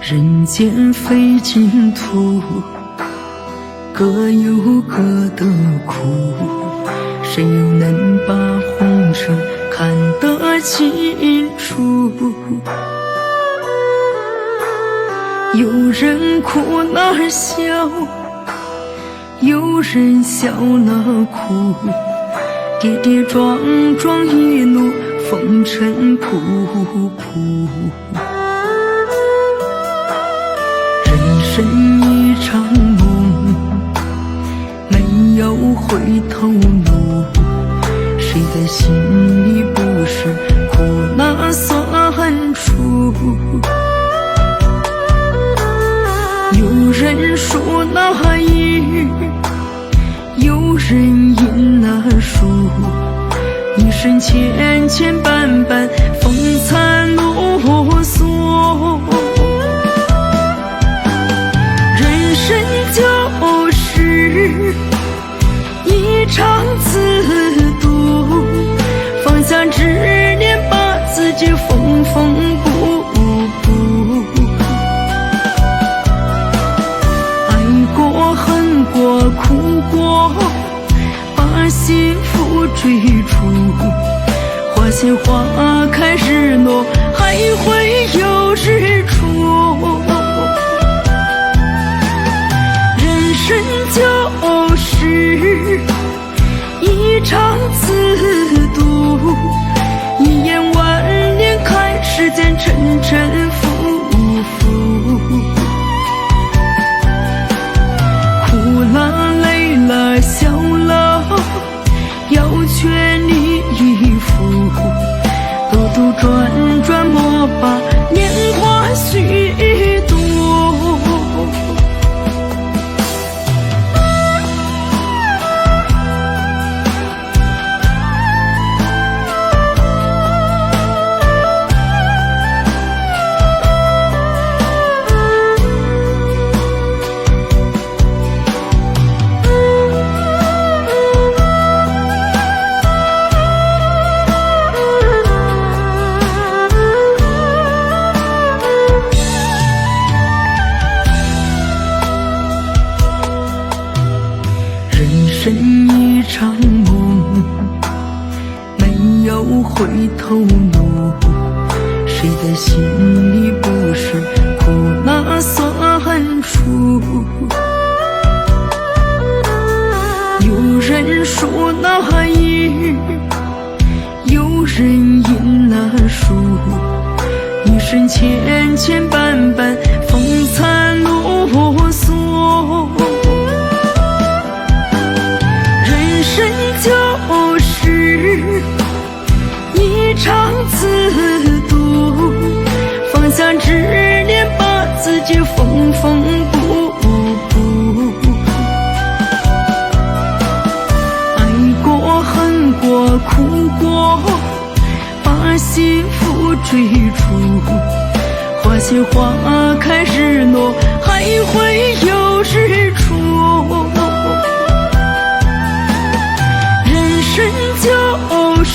人间非净土，各有各的苦，谁又能把红尘看得清楚？有人哭了笑，有人笑了哭，跌跌撞撞一路风尘仆仆。人生一场梦，没有回头路，谁的心里不是苦辣酸楚？有人输了赢，有人赢了输，一生千千绊绊，风餐啰嗦。人生就是一场自渡，放下执念，把自己缝缝补补。爱过恨过哭过，把幸福追逐，花谢花开日落，还会有日出。人生就是一场自渡，一眼万年看世间沉沉浮浮。哭了累了笑了，要全力以赴，兜兜转转莫把年华虚度。人生一场梦，没有回头路，谁的心里不是苦辣酸楚？有人输了赢，有人赢了输，一生千千绊绊，风餐啰嗦。人生就是一场自渡，放下执念，把自己缝缝补补。爱过恨过哭过，把幸福追逐，花谢花开日落，还会有日出。人生就是